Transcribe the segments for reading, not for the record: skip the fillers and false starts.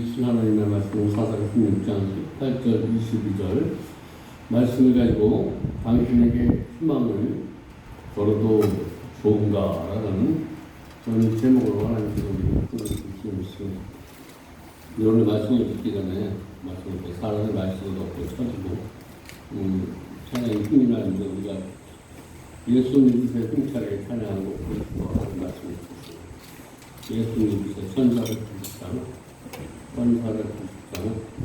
주신 하나님의 말씀 사사기 16장 18절 22절 말씀을 가지고 당신에게 희망을 걸어도 좋은가라는 저는 제목으로 하나님께서 우리를 주시고 있습니다. 오늘 말씀을 듣기 전에 말씀을 사람의 말씀을 얻고 쳐지고 찬양의 힘이 나는데 우리가 예수님께서 힘차게 찬양하고 하는 말씀을 듣습니다. 예수님께서 천사를 부르시잖아. 천사를 부르시잖아.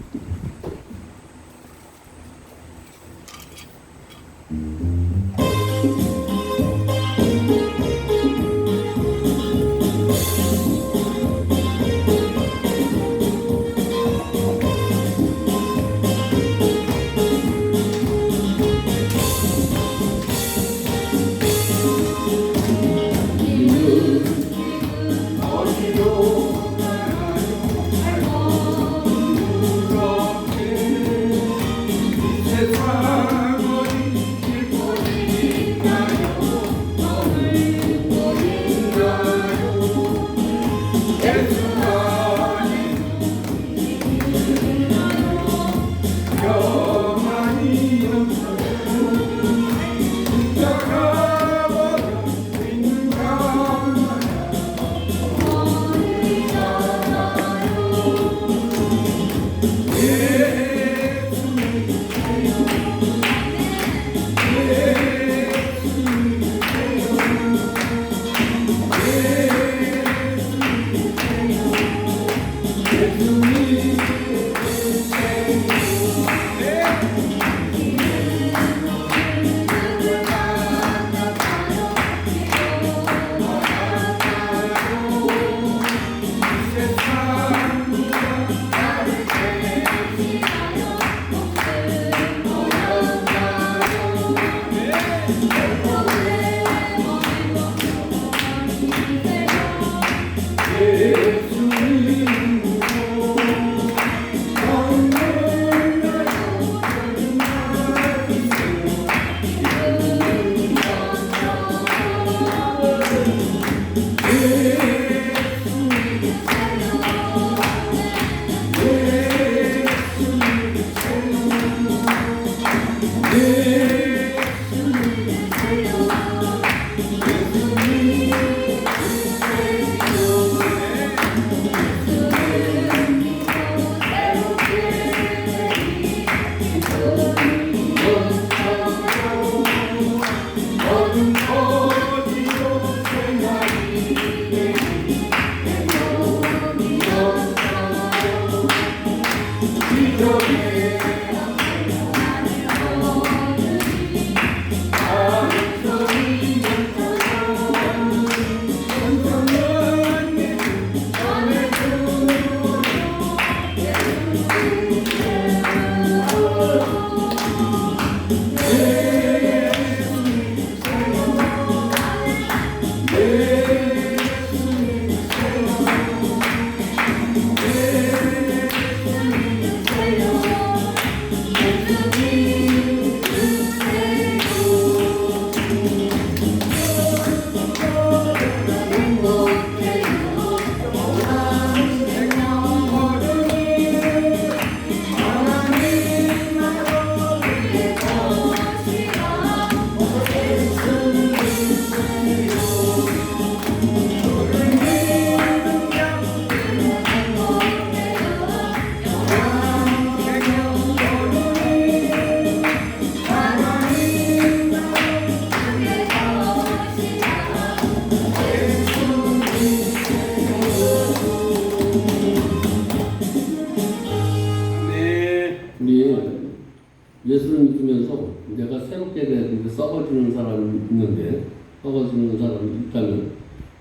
예수를 믿으면서 내가 새롭게 되는데 썩어지는 사람이 있는데 썩어지는 사람이 있다면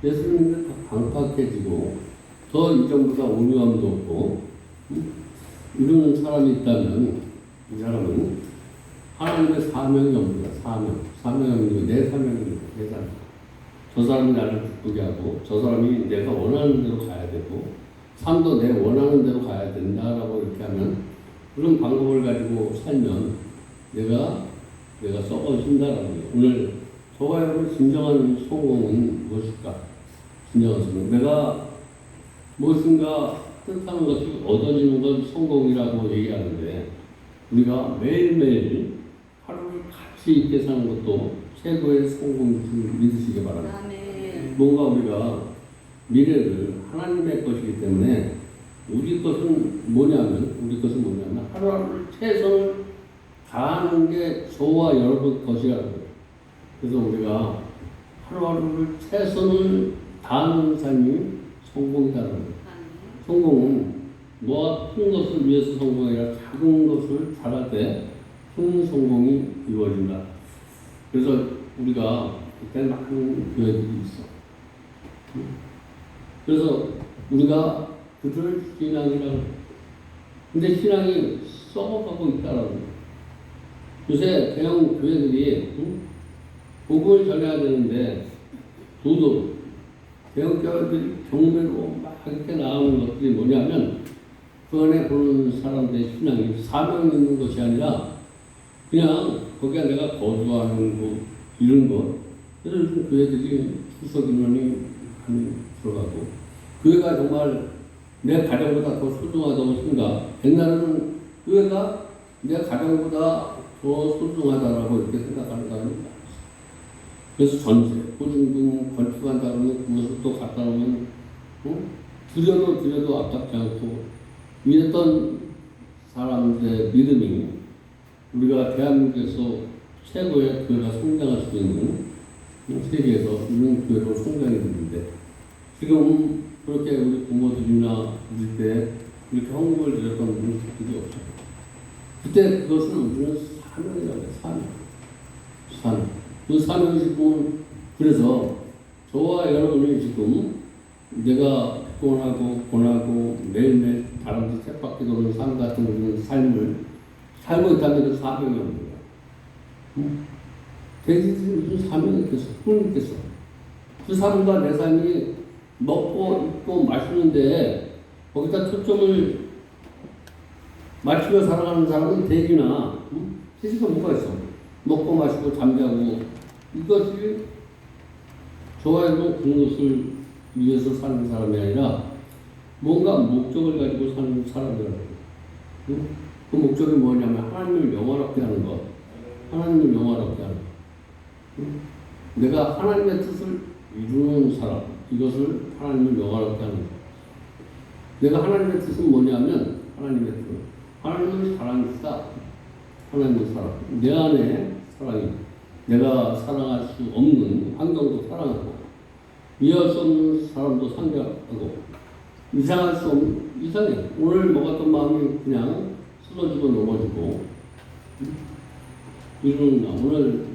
예수를 믿으면 다 강팍해지고 더 이전보다 온유함도 없고 이러는 사람이 있다면 이 사람은 하나님의 사명이 없습니다. 사명이 없는 내 사명입니다. 내 사명. 저 사람이 나를 기쁘게 하고 저 사람이 내가 원하는 대로 가야 되고 삶도 내 원하는 대로 가야 된다라고 이렇게 하면 그런 방법을 가지고 살면 내가 썩어진다라는 거예요. 오늘 저와 여러분 진정한 성공은 무엇일까? 진정한 성공. 내가 무엇인가 뜻하는 것이 얻어지는 건 성공이라고 얘기하는데 우리가 매일매일 하루를 가치 있게 사는 것도 최고의 성공을 믿으시기 바랍니다. 아멘. 뭔가 우리가 미래를 하나님의 것이기 때문에 우리 것은 뭐냐면 하루하루 최선을 다하는 게 저와 여러분 것이라는 거예요. 그래서 우리가 하루하루를 최선을 다하는 삶이 성공이라는 거예요. 성공은 뭐가 큰 것을 위해서 성공이 아니라 작은 것을 잘할 때 큰 성공이 이루어진다. 그래서 우리가 그때 많은 교회들이 있어. 그래서 우리가 그들을 신앙이라고. 근데 신앙이 썩어가고 있다라는 거예요. 요새 대형 교회들이 복음을 전해야 되는데 도덕 대형 교회들이 경배로 막 이렇게 나오는 것들이 뭐냐면 그 안에 보는 사람들의 신앙이 사명 있는 것이 아니라 그냥 거기에 내가 거주하는 거 이런 것. 그래서 요즘 교회들이 추석 인원이 많이 들어가고 교회가 정말 내 가정보다 더 소중하다고 생각. 옛날에는 교회가 내 가정보다 더 소중하다라고 이렇게 생각하는 사람이 많았어요. 그래서 전세, 보증금 건축한다 그러면 그것을 또 갖다 놓으면 드려도 아깝지 않고 이랬던 사람들의 믿음이 우리가 대한민국에서 최고의 교회가 성장할 수 있는 세계에서 이런 교회로 성장이 됐는데 지금 그렇게 우리 부모들이나 우리 때 이렇게 헌금을 드렸던 분들이 없어요. 그때 그것은 우리는 사명이라고 해요. 사명. 그 사명이 지금 그래서 저와 여러분이 지금 내가 피곤하고 매일매일 다람쥐 쳇바퀴 도는 삶 같은 그런 삶을 살고 있다는 그 사명이 없는 거야. 돼지들이 무슨 사명이 있겠어? 꿈이 있겠어? 그 삶과 내 삶이 먹고 입고 마시는데 거기다 초점을 맞추며 살아가는 사람은 돼지나 돼지가 뭐가 있어? 먹고 마시고 잠자고 이것이 저와 여러분 그런 것을 위해서 사는 사람이 아니라 뭔가 목적을 가지고 사는 사람이라는 거예요. 그 목적이 뭐냐면 하나님을 영화롭게 하는 것. 하나님을 영화롭게 하는 것. 내가 하나님의 뜻을 이루는 사람. 이것을 하나님을 영화롭게 하는 것. 내가 하나님의 뜻은 뭐냐면 하나님의 뜻. 하나님을 사랑합시다. 하나님을 사랑. 내 안에 사랑이. 내가 사랑할 수 없는 환경도 사랑하고 이해할 수 없는 사람도 상대하고 이상할 수 없는 이상해. 오늘 먹었던 마음이 그냥 쓰러지고 넘어지고 이런 오늘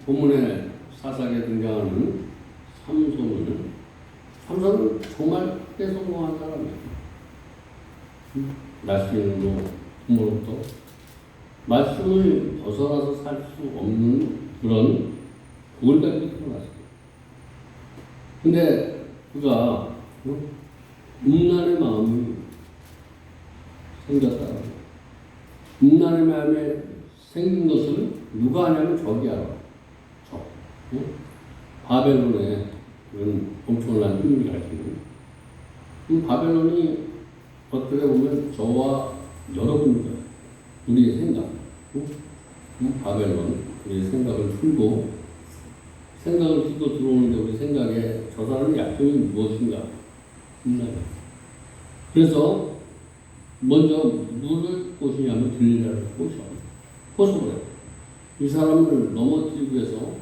본문의 사사기에 등장하는 삼손은 정말 크게 성공한 사람이에요. 날씬으로 부모로부터 말씀을 벗어나서 살 수 없는 그런 골다리로 태어났어요. 근데 그가 음란의 마음이 생겼다. 음란의 마음에 생긴 것을 누가 하냐면 적이 알아. 적. 바벨론의 그런 엄청난 힘을 가지고 바벨론이 어떻게 보면 저와 여러분들 우리의 생각 바벨론 우리의 생각을 풀고 들어오는데 우리 생각에 저 사람의 약점이 무엇인가 그래서 먼저 누구를 꼬시냐면 들리라를 포섭을 해요. 이 사람을 넘어뜨리기 위해서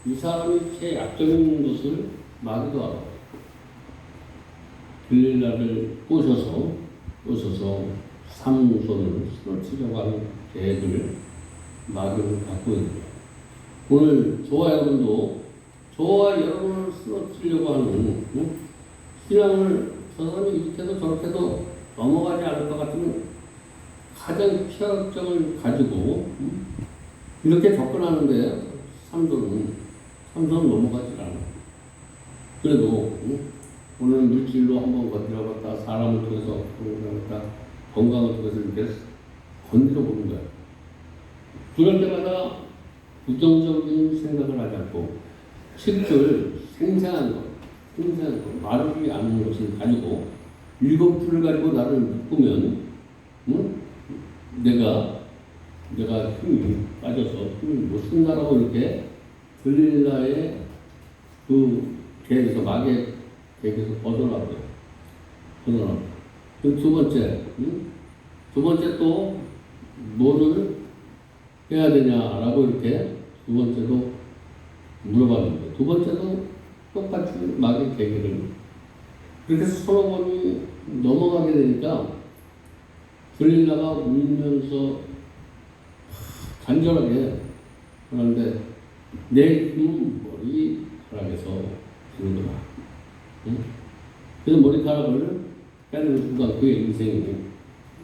이 사람이 제 약점 있는 것을 막기도 하고 들리라를 꼬셔서 삼손을 쓰러뜨리려고 하는 계획을 막을 갖고 있는 거예요. 오늘 저와 여러분을 쓰러뜨리려고 하는 신앙을 저 사람이 이렇게도 저렇게도 넘어가지 않을 것 같으면 가장 취약점을 가지고 이렇게 접근하는데 삼손은 넘어가지 않아. 그래도 오늘 물질로 한번 건드려봤다, 사람을 통해서 건드려봤다, 건강을 통해서 이렇게 건드려 보는 거야. 그럴 때마다 부정적인 생각을 하지 않고 실질 생생한 것, 마르지 않는 것을 가지고 일곱 줄을 가지고 나를 묶으면, 응? 내가 힘이 빠져서 힘을 못 쓴다라고 이렇게 들릴라의 그 계획에서, 막의 계획에서 벗어나고요. 두 번째, 응? 두 번째 또 뭐를 해야 되냐라고 이렇게 두 번째도 물어봤는데, 두 번째도 똑같이 막의 계획을 그렇게 해서 서너 번이 넘어가게 되니까 들릴라가 울면서 간절하게 그런데 내 힘은 머리카락에서 들더라. 응? 그래서 머리카락을 빼는 순간 그의 인생이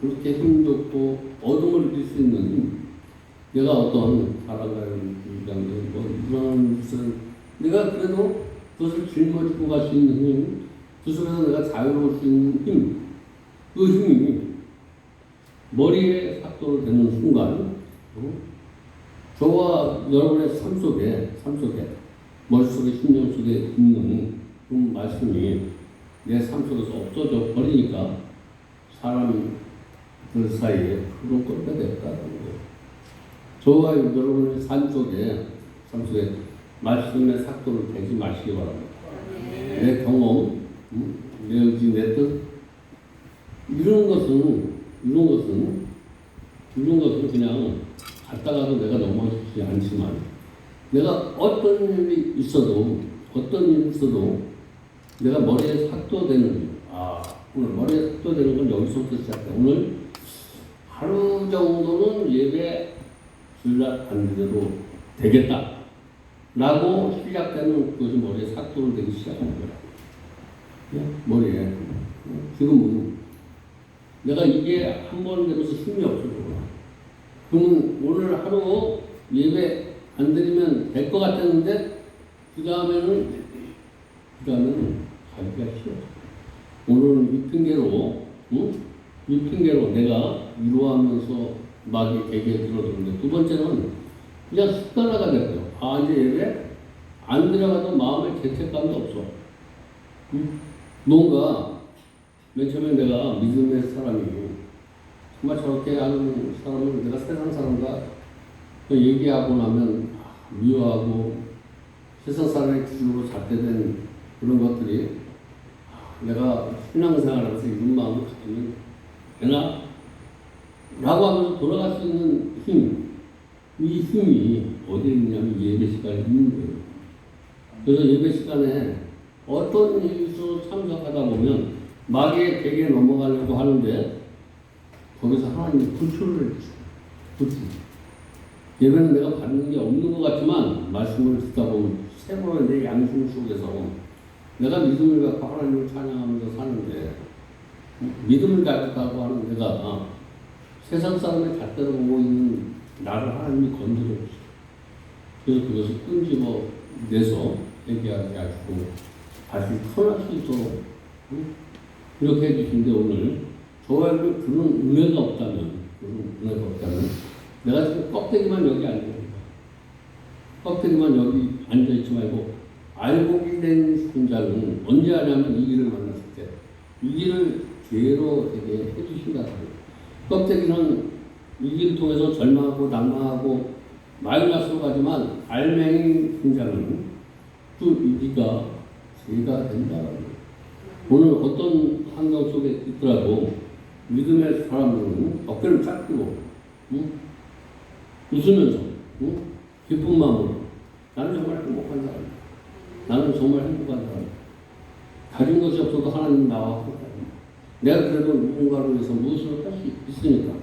그렇게 힘겹고 어둠을 이길 수 있는, 내가 어떤 사람과의 주장들 뭐 이런 것을 내가 그래도 그것을 짊어지고 갈 수 있는 힘, 그 속에서 내가 자유로울 수 있는 힘, 그 힘이 머리에 삭도를 대는 순간, 저와 여러분의 삶 속에 머릿속에 심령 속에 있는 그 말씀이 내 삶 속에서 없어져 버리니까 사람이 그 사이에 그런 꼴가 됐다는 거예요. 저와 여러분의 삶 속에 말씀의 삭도를 대지 마시기 바랍니다. 내 경험, 내 의지, 내 뜻, 이런 것은 그냥 갔다가도 내가 넘어지지 않지만, 내가 어떤 일이 있어도 내가 머리에 삭도되는, 오늘 머리에 삭도되는 건 여기서부터 시작해. 오늘 하루 정도는 예배 주일날 안 드려도 되겠다 라고 시작되는 그것이 머리에 삭도를 되기 시작하는 거야. 머리에. 지금은 내가 이게 한 번 되면서 힘이 없어져. 그러면 오늘 하루 예배 안 드리면 될 것 같았는데, 그 다음에는 가기가 싫어. 오늘은 이 핑계로 내가 위로하면서 막이 되게 들어주는데, 두 번째는 그냥 습관화가 됐어요. 이제 예배 안 들어가도 마음에 죄책감도 없어. 뭔가 맨 처음에 내가 믿음의 사람이 정말 저렇게 하는 사람을 내가 세상 사람과 얘기하고 나면 미워하고 세상 사람의 기준으로 잣대된 그런 것들이, 내가 신앙생활하면서 이런 마음을 가지면 되나? 라고 하면서 돌아갈 수 있는 힘, 이 힘이 어디에 있냐면 예배 시간에 있는 거예요. 그래서 예배 시간에 어떤 일에서 참석하다 보면 마귀의 객에 넘어가려고 하는데, 거기서 하나님이 구출을 해주세요. 예배는 내가 받는 게 없는 것 같지만, 말씀을 듣다 보면 새로운 내 양심 속에서 내가 믿음을 갖고 하나님을 찬양하면서 사는데, 믿음을 갖다고 하는 내가 세상 사람의 잣대로 보고 있는 나를 하나님이 건드려 주세요. 그래서 그것을 끈집어 내서 얘기하게 하시고 다시 터날 수 있도록 이렇게 해주신데, 오늘 저에게 그런 은혜가 없다면 내가 지금 껍데기만 여기 앉아있다. 껍데기만 여기 앉아있지 말고 알곡이 된 손자는 언제 하냐면 이 길을 만났을 때 이 길을 기회로 되게 해주신다고 해요. 껍데기는 이 길을 통해서 절망하고 낙망하고 마이너스로 가지만 알맹이 손자는 그 이기가 죄가 된다는 거예요. 오늘 어떤 환경 속에 있더라도 믿음의 사람들은 어깨를 쫙 펴고 웃으면서 기쁜 마음으로 나는 정말 행복한 사람이다. 나는 정말 행복한 사람이다. 가진 것이 없어도 하나님 나와 함께합니다. 내가 그래도 누군가를 위해서 무엇을 할 수 있으니까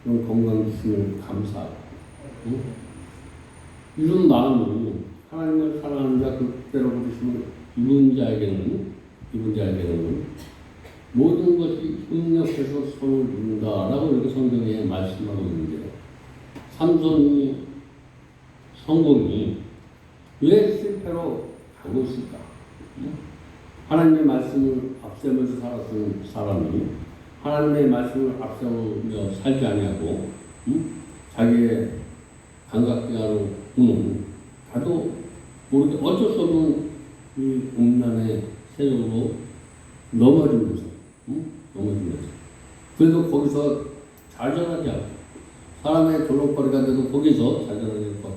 그런 건강 주시면 감사하고 이런 마음으로 하나님을 사랑하는 자 그대로 부르시면 이분 자에게는 모든 것이 협력해서 손을 이룬다라고 이렇게 성경에 말씀하고 있는데, 삼손이 성공이 왜 실패로 가고 있을까? 하나님의 말씀을 앞세우면서 살았던 사람이 하나님의 말씀을 앞세우며 살지 아니하고 자기의 감각대화로 나도 모르게 어쩔 수 없는 이 음란의 세력으로 넘어지면서 너무 중요하죠. 그래도 거기서 잘 전하지 않고 사람의 조롱거리가 돼도 거기서 잘 전하지 않고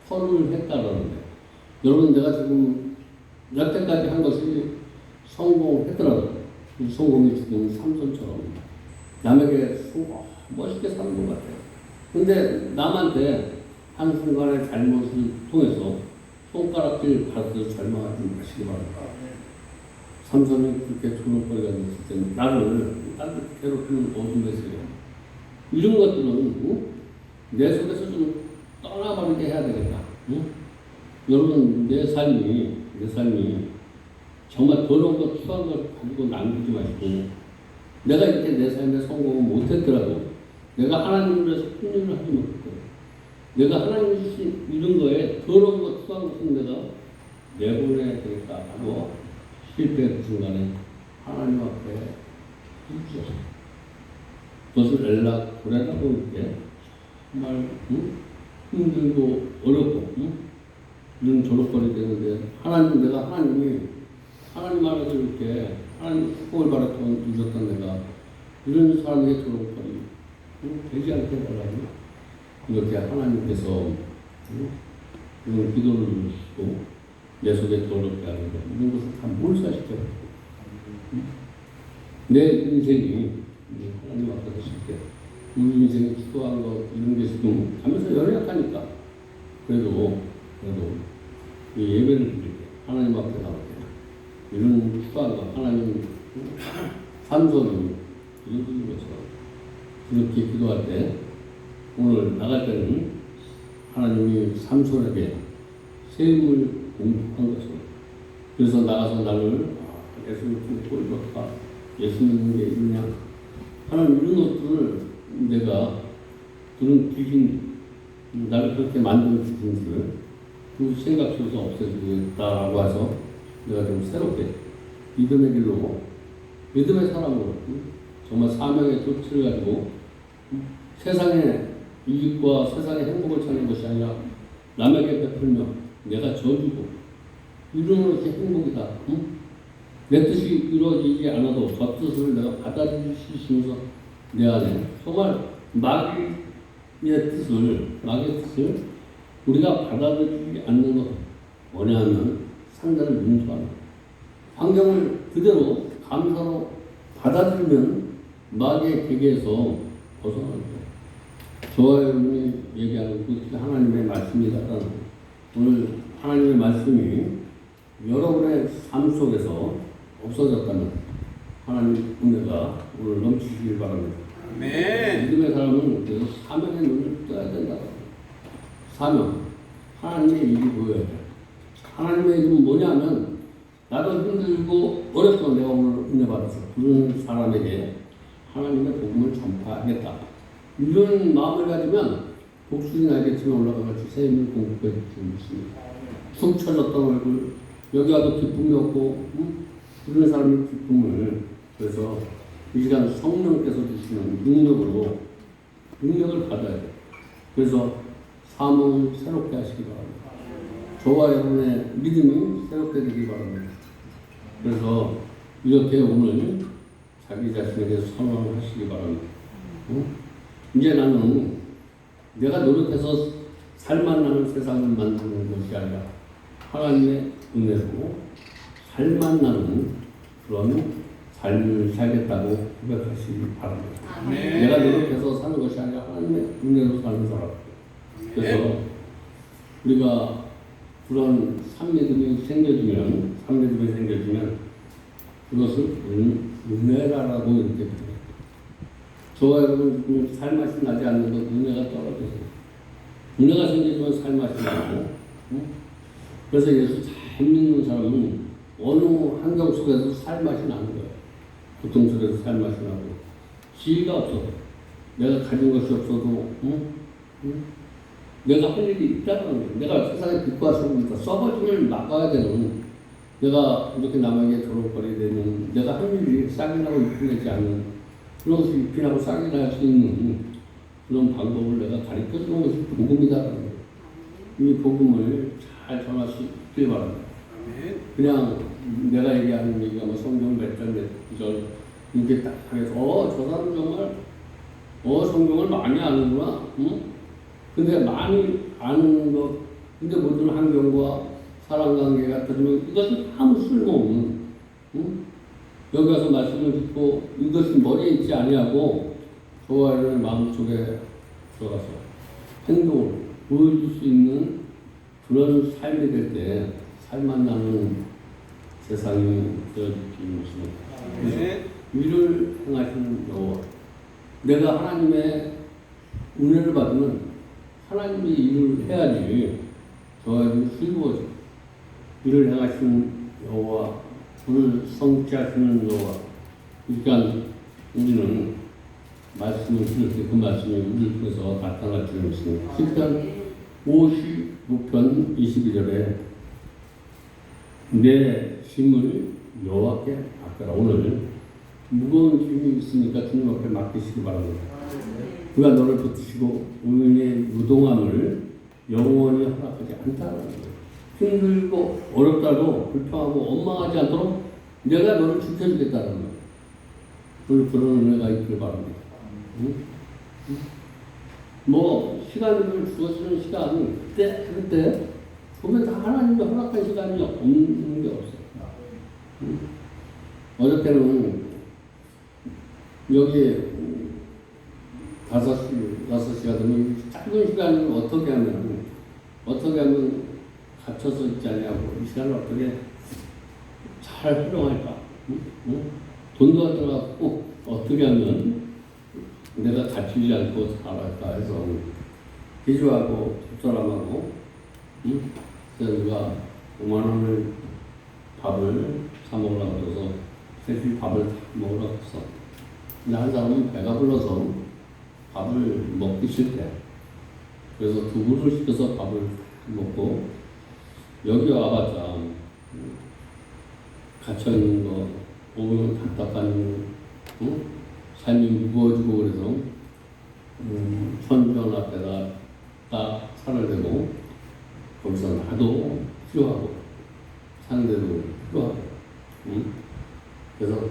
털을 했다라는데 여러분 내가 지금 여태까지 한 것이 성공했더라도 이 성공이 지금 삼손처럼 남에게 멋있게 사는 것 같아요. 근데 남한테 한순간의 잘못을 통해서 손가락질 받아서 절망하지 마시기 바랍니다. 삼손이 그렇게 조롱거리가 됐을 때 나를 괴롭히는 어둠에서요. 이런 것들은 내 속에서 좀 떠나버리게 해야 되겠다. 여러분 내 삶이 정말 더러운 것, 추한 것 가지고 남기지 마시고 내가 이렇게 내 삶에 성공을 못했더라도 내가 하나님을 위해서 큰 일을 하지 못했고 내가 하나님이 주신 이런 거에 더러운 것, 추한 것은 내가 내보내야 되겠다 하고 실패의 순간에 하나님 앞에 부르죠. 그것을 엘락 고래라고 이렇게 정말 힘들고 어렵고 이런 조롱거리 되는데 내가 하나님 안에서 이렇게 하나님 축복을 받았던 누렸던 내가 이런 사람의 조롱거리 되지 않게 해달라고 이렇게 하나님께서 이런 기도를 주시고 내 속에 더럽게 하는데 이런 것을 다 몰사시켜요. 내 인생이 하나님 앞에 있을 때 우리 인생이 추구한 것 이런 게 지금 하면서 연약하니까 그래도 이 예배를 드릴 때 하나님 앞에 나올 때 이런 추구한 것 하나님 삼손이 이런 것처럼 이렇게 기도할 때 오늘 나갈 때는 하나님이 삼손에게 세움을 공급한 것입니다. 그래서 나가서 나를 예수님 꼴박다 예수님은 게 있느냐 하는 이런 것들을 내가 그런 귀신 나를 그렇게 만든 귀신들을 그 생각 속에서 없애주겠다라고 해서 내가 좀 새롭게 믿음의 길로 믿음의 사람으로 정말 사명의 조치를 가지고 세상의 이익과 세상의 행복을 찾는 것이 아니라 남에게 베풀며 내가 져주고 이런 것이 행복이다. 내 뜻이 이루어지지 않아도 저 뜻을 내가 받아들이시면서 내 안에 정말 마귀의 뜻을 우리가 받아들이지 않는 것 원하면 상대를 용서하는 환경을 그대로 감사로 받아들이면 마귀의 계계에서 벗어나는 거예요. 저와 여러분이 얘기하는 그 하나님의 말씀이다. 오늘 하나님의 말씀이 여러분의 삶 속에서 없어졌다면 하나님 은혜가 오늘 넘치시길 바랍니다. 아멘. 믿음의 사람은 그래서 사명의 눈을 떠야 된다. 사명. 하나님의 일이 보여야 돼. 하나님의 일은 뭐냐면 나도 힘들고 어렵고 내가 오늘 은혜 받아서 그런 사람에게 하나님의 복음을 전파하겠다. 이런 마음을 가지면 복수이 날개치면 올라가서 새 힘을 공급해 주십니다. 축 처졌던 얼굴 여기 와도 기쁨이 없고 그런 사람의 기쁨을 그래서 이 시간 성령께서 주시는 능력을 받아야 돼요. 그래서 삶을 새롭게 하시기 바랍니다. 저와 여러분의 믿음이 새롭게 되기 바랍니다. 그래서 이렇게 오늘 자기 자신에게 선언하시기 바랍니다. 이제 나는 내가 노력해서 살만나는 세상을 만드는 것이 아니라 하나님의 은혜로 살만나는 그런 삶을 살겠다고 고백하시기 바랍니다. 아멘. 내가 노력해서 사는 것이 아니라 하나님의 은혜로 사는 사람. 그래서 우리가 그런 삶믿음이 생겨지면 그것을 은혜라고 이렇게 표현해요. 저와 여러분 지금 살맛이 나지 않는 것 은혜가 떨어져서 은혜가 생기지만 살맛이 나고 그래서 예수 잘 믿는 사람은 어느 환경 속에서 살맛이 나는 거예요. 고통 속에서 살맛이 나고 지혜가 없어도 내가 가진 것이 없어도 내가 할 일이 있다는 거예요. 내가 세상에 빛과 소금이다. 썩어짐을 막아야 되는 내가 이렇게 남에게 조롱거리 되는 내가 할 일이 싹이나고 이쁘내지 않는 그런 것을 입히나고 싹이나 할 수 있는 그런 방법을 내가 가르쳐 주는 것이 복음이다라는 거예요. 이 복음을 잘 전할 수 있길 바랍니다. 그냥 내가 얘기하는 얘기가 뭐 성경 몇 절 몇 구절 이게 딱 하면서 저 사람 정말 성경을 많이 아는구나. 응? 근데 많이 아는 것, 근데 모든 환경과 사람관계가 터지면 이것은 아무 쓸모없는, 응? 여기 와서 말씀을 듣고 이것이 머리에 있지 아니하고 저와 여러분의 마음속에 들어가서 행동을 보여줄 수 있는 그런 삶이 될 때 삶만 나는 세상이 되어지는 것입니다. 그래서 일을 행하시는 여호와, 내가 하나님의 은혜를 받으면 하나님이 일을 해야지 저에게 슬퍼져. 일을 행하시는 여호와, 불을 성취하시는 여호와. 그러니까 우리는 말씀을 들을 때 그 말씀이 우리를 통해서 나타날 줄 믿습니다. 시편 56편 22절에 내 짐을 여호와께 맡겨라. 오늘 무거운 짐이 있으니까 주님 앞에 맡기시기 바랍니다. 그가 너를 붙드시고 의인의 무동함을 영원히 허락하지 않다는 거예요. 힘들고 어렵다고 불평하고 원망하지 않도록 내가 너를 지켜주겠다는 거예요. 오늘 그런 은혜가 있길 바랍니다. 응? 뭐 시간을 주어지는 시간 그때 보면 다 하나님이 허락한 시간이 없는 게 없어요. 응? 어저께는 여기 5시가 되면 짧은 시간을 어떻게 하면 갇혀서 있지 않냐고 이 시간을 어떻게 잘 활용할까? 응? 응? 돈도 안 들어갔고 어떻게 하면 내가 갇히지 않고 살아갈까 해서 기주하고 집사람하고 우리가 5만 원을 밥을 사 먹으라고 해서 셋이 밥을 먹으라고 했어. 근데 한 사람은 배가 불러서 밥을 먹기 싫대. 그래서 두부를 시켜서 밥을 먹고 여기 와봤자 갇혀있는 거 보면 답답한 삶이 무거워지고 그래서 천변 앞에다 딱 차를 대고 거기서 나도 필요하고 상대도 필요하고 그래서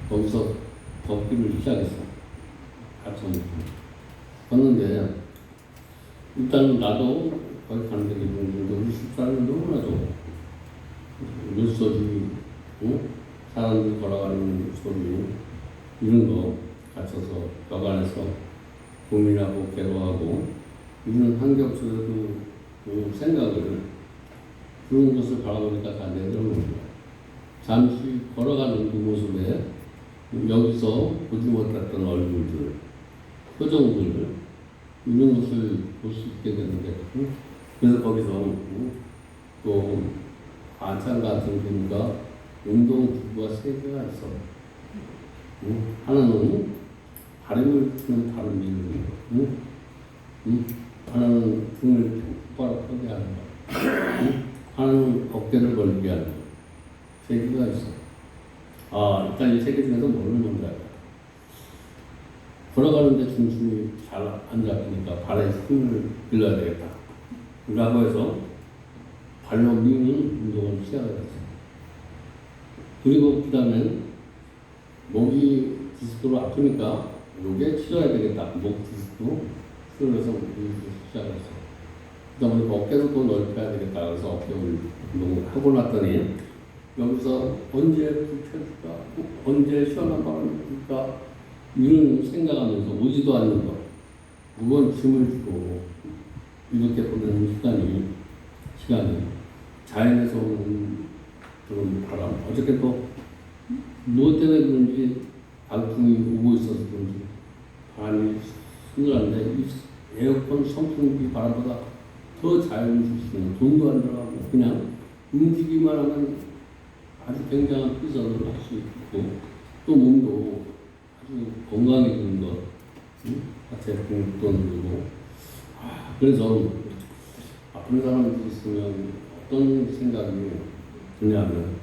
거기서 걷기를 시작했어. 걷는데 일단 나도 거기 가는 데 있는데 우리 집사람은 너무나 좋아. 물소리, 사람들 걸어가는 소리 이런 거 갇혀서 벽 안에서 고민하고 괴로워하고 이런 환경 속에서도 그 생각을 그런 것을 바라보니까 다 내려오는 거야. 잠시 걸어가는 그 모습에 여기서 보지 못했던 얼굴들, 표정들 이런 것을 볼 수 있게 되는데 그래서 거기서 또 반찬 같은 기구가 운동 기구가 3개가 있어. 하나는 다리를 펴는 다른 기구, 하나는 등을 똑바로 펴게 하는 거, 하나는 어깨를 벌리게 하는 거. 3개가 있어. 일단 이 3개 중에서 뭐를 먼저 할까? 걸어가는데 중심이 잘 안 잡히니까 발에 힘을 길러야 되겠다. 라고 해서 발로 미는 운동을 시작을 했어요. 그리고 그 다음엔 목이 디스크로 아프니까 요게 치료해야 되겠다. 목 디스크 치료해서 시작을 했어요. 그 다음에 어깨도 또 넓혀야 되겠다. 그래서 어깨 운동을 하고 났더니 여기서 언제 불 켜줄까? 언제 시원한 바람이 불까? 이런 생각하면서 오지도 않는 것, 무거운 짐을 주고 이렇게 보내는 시간이 자연에서 오는 그런 바람. 어저께 또 무엇 때문에 그런지 강풍이 오고 있어서 그런지 바람이 스늘한데 에어컨 선풍기 바람보다 더 자연을 줄 수 있는 돈도 안 들어가고 그냥 움직이기만 하면 아주 굉장한 피서를 할 수 있고 또 몸도 아주 건강해지는 것, 하체 근육도 늘고. 그래서 아픈 사람들이 있으면 어떤 생각이 드냐면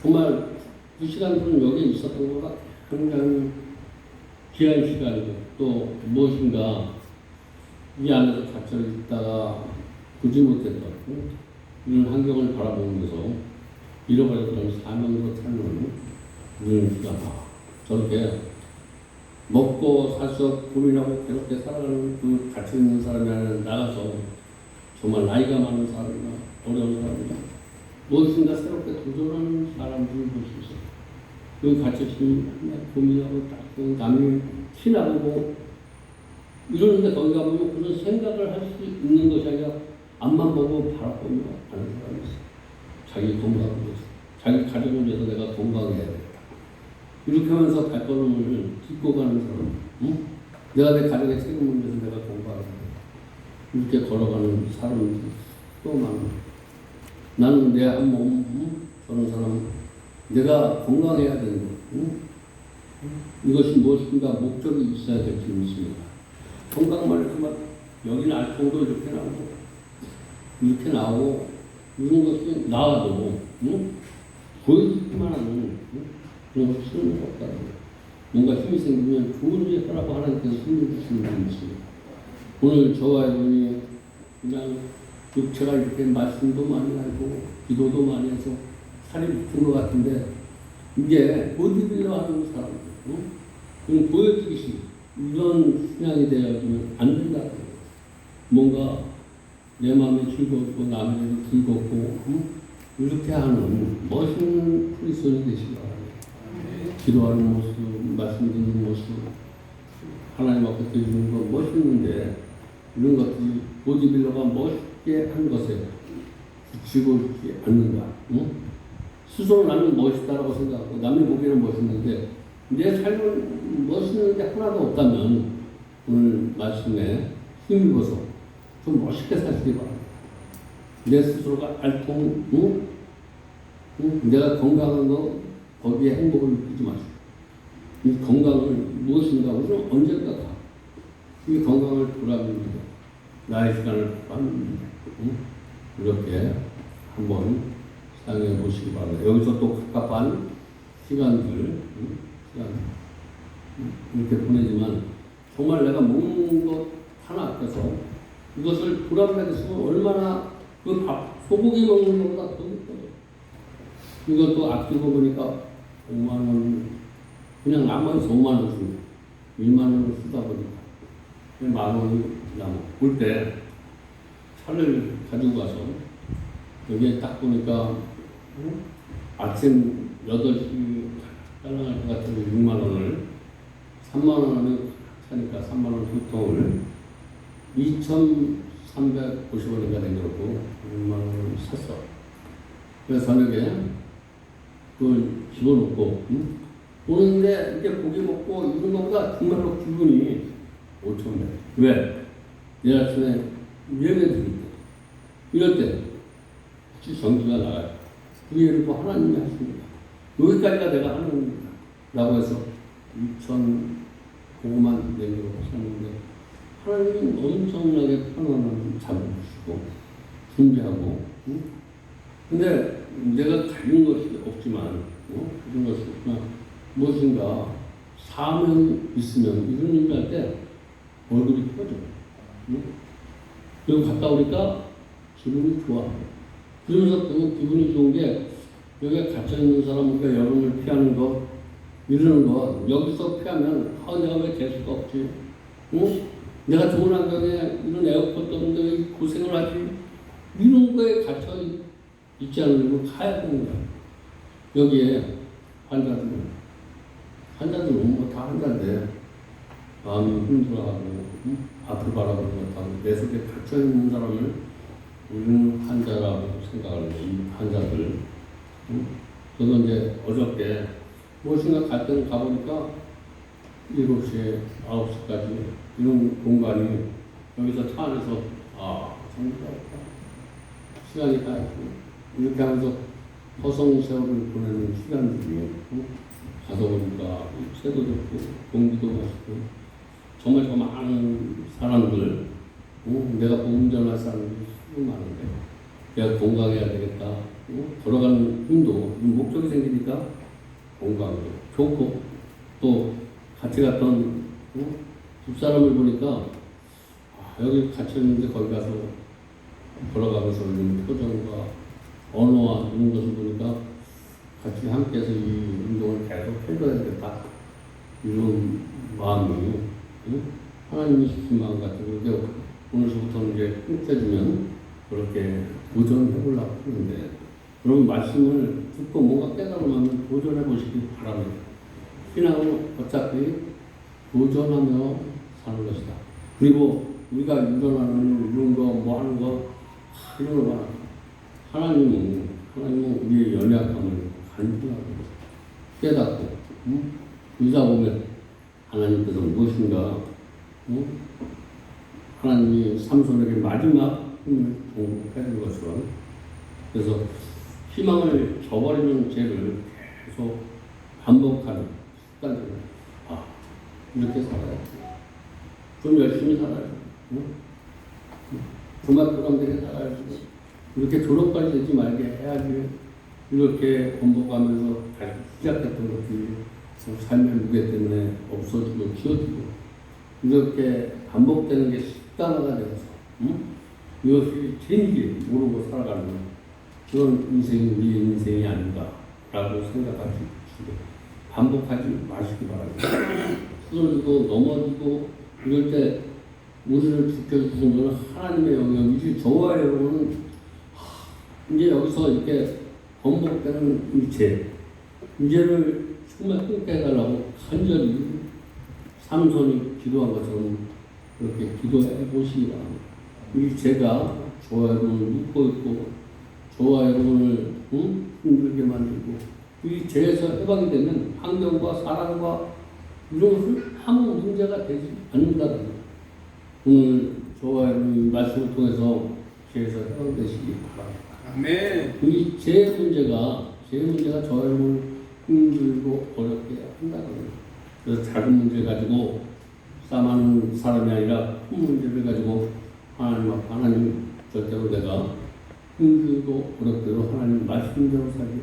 정말 그 시간들은 여기 있었던 것보다 굉장히 귀한 시간이고 또 무엇인가 이 안에서 갇혀 있다가 보지 못했던 이런 환경을 바라보면서 잃어버렸던 사명으로 찾는 이런 시간. 저렇게 먹고 사서 고민하고 괴롭게 살아가는 그 가치 있는 사람이 아니라 나가서 정말 나이가 많은 사람이나 어려운 사람이나 무엇인가 새롭게 도전하는 사람들을 볼 수 있어요. 그 가치 있는 고민하고 딱 남이 티나고 이러는데 거기 가보면 그런 생각을 할 수 있는 것이 아니라 앞만 보고 바라보며 가는 사람이 있어요. 자기 건강을 위해서, 자기 가족을 위해서 내가 건강해야 되겠다. 이렇게 하면서 발걸음을 딛고 가는 사람, 응? 내가 내 가족의 책임을 위해서 내가 건강해야 되겠다. 이렇게 걸어가는 사람들이 또 많아. 나는 내 한 몸, 응? 저런 사람, 내가 건강해야 되는 것, 응? 이것이 무엇인가 목적이 있어야 될 줄 믿습니다. 건강만 해서만 여기는 알통도 이렇게 나오고 이런 것이 나와도 응? 보여주기만 하는 응? 그런 걸 쓰는 것 없다는 거예요. 뭔가 힘이 생기면 좋은 일을 하라고 하나님께서 힘을 주시는 분이 있습니다. 오늘 저와 여러분이 그냥 육체가 이렇게 말씀도 많이 하고 기도도 많이 해서 살이 붙은 것 같은데 이게 보디빌더 하는 사람들 응? 보여주기식 이런 신앙이 되어지면 안 된다. 뭔가 내 마음이 즐겁고 남에게도 즐겁고 응? 이렇게 하는 멋있는 크리스천이 되시기 바랍니다. 기도하는 모습, 말씀 듣는 모습, 하나님 앞에 드리는 거 멋있는데 이런 것들이 보디빌더가 멋있게 한 것에 붙이고 있지 않는가. 응? 스스로 나는 멋있다라고 생각하고 남이 보기에는 멋있는데 내 삶은 멋있는데 하나도 없다면 오늘 말씀에 힘입어서 좀 멋있게 사시기 바랍니다. 내 스스로가 알통, 응? 응? 내가 건강한 거 거기에 행복을 느끼지 마시고 이 건강을 무엇인가 우리는 언젠가 가. 이 건강을 보람입니다. 나의 시간을 보람입니다. 응? 이렇게 한번 생각해 보시기 바랍니다. 여기서 또 갑갑한 시간들 응? 이렇게 보내지만 정말 내가 먹는 것 하나 앞에서 이것을 보람나게 쓰면 얼마나 그 밥, 소고기 먹는 것보다 더 있거든요. 이것도 아끼고 보니까 5만 원, 그냥 남아서 5만 원 줍니다. 1만 원을 쓰다 보니까 1만 원이 남아. 올 때 차를 가지고 가서 여기에 딱 보니까 아침 8시 딸랑할 것 같은데 6만 원을 3만 원 하면 차니까 3만 원 한 통을 2,350원인가 남겨놓고 6만 원을 샀어. 그래서 저녁에 그걸 집어넣고 오는데 이제 고기 먹고 이런 것보다 정말로 기분이 5,000원. 왜? 내일 아침에 예배 드릴 때 이럴 때 혹시 전기가 나가요. 그 일을 또 하나님이 하십니다. 여기까지가 내가 하는 겁니다. 라고 해서 2,000고만 내기로 샀는데 하나님은 엄청나게 편안한 잠을 주시고 준비하고 근데 내가 가진 것이 없지만 가진 것이 없지만 무엇인가 사명이 있으면 이런 일을 할 때 얼굴이 펴져. 그리고 갔다 오니까 기분이 좋아. 그러면서 그 기분이 좋은 게 여기에 갇혀있는 사람, 우리가 여름을 피하는 것, 이러는 것, 여기서 피하면, 내가 왜 재수가 없지? 응? 내가 좋은 환경에 이런 에어컨도 없는데 왜 고생을 하지? 이런 거에 갇혀 있지 않으려면 가야 되는 거야. 여기에 환자들은 다 환자인데, 마음이 힘들어하고, 앞을 바라보는 것하고, 내 속에 갇혀있는 사람을 우리는 환자라고 생각을 해요. 이 환자들. 저도 이제 어저께 무엇인가 갈 때는 가보니까 7시에 9시까지 이런 공간이 여기서 차 안에서 정말 시간이 다 이렇게 하면서 허송세월을 보내는 시간들이 가서 보니까 새도 좋고 공기도 맛있고 정말 저 많은 사람들 내가 운전할 사람들이 수고 많은데 내가 건강해야 되겠다. 걸어가는 힘도 목적이 생기니까 건강도 좋고 또 같이 갔던 집사람을 보니까 여기 갇혀있는데 거기 가서 걸어가면서 있는 표정과 언어와 이런 것을 보니까 같이 함께해서 이 운동을 계속 해줘야 되겠다 이런 마음이, 응? 하나님이 시킨 마음 같은 거, 오늘부터 이제 끊겨주면 그렇게 도전해보려고 하는데, 그런 말씀을 듣고 뭔가 깨달으면 도전해보시기 바랍니다. 신앙은 어차피 도전하며 사는 것이다. 그리고 우리가 일어나는 이런 거, 뭐 하는 거, 이런 거 봐. 하나님은 우리의 연약함을 간증하고 깨닫고, 응? 의사 보면 하나님께서 무엇인가, 응? 하나님이 삼손에게 마지막 힘을 공급해준 것처럼, 그래서 희망을 저버리는 죄를 계속 반복하는 습관들을, 이렇게 살아야지. 좀 열심히 살아야지. 응? 중학교감들이 살아야지. 이렇게 졸업까지 되지 말게 해야지. 이렇게 반복하면서 다시 시작했던 것들이 삶의 무게 때문에 없어지고 지워지고, 이렇게 반복되는 게 습관화가 되어서, 응? 이것이 진리 모르고 살아가는 그런 인생이 우리의 인생이 아닌가라고 생각하시고 반복하지 마시기 바랍니다. 쓰러지고 넘어지고 이럴 때 우리를 지켜주신 분은 하나님의 영역이지, 저와 여러분은 이제 여기서 이렇게 반복되는 이 죄를 정말 끊게 해달라고 간절히 삼손이 기도한 것처럼 그렇게 기도해 보시기 바랍니다. 이 죄가 저와 여러분을 묶고 있고 저와 여러분을 힘들게 만들고, 이 죄에서 해방이 되면 환경과 사랑과 이런 것은 아무 문제가 되지 않는다는 거예요. 오늘 저와 여러분 말씀을 통해서 죄에서 해방되시기 바랍니다. 아멘. 이 죄 문제가 저와 여러분을 힘들고 어렵게 한다는 거예요. 그래서 작은 문제 가지고 싸움하는 사람이 아니라 큰 문제를 가지고 하나님 앞에, 하나님 절대로 내가 힘들고 어렵대로 하나님 말씀대로 살기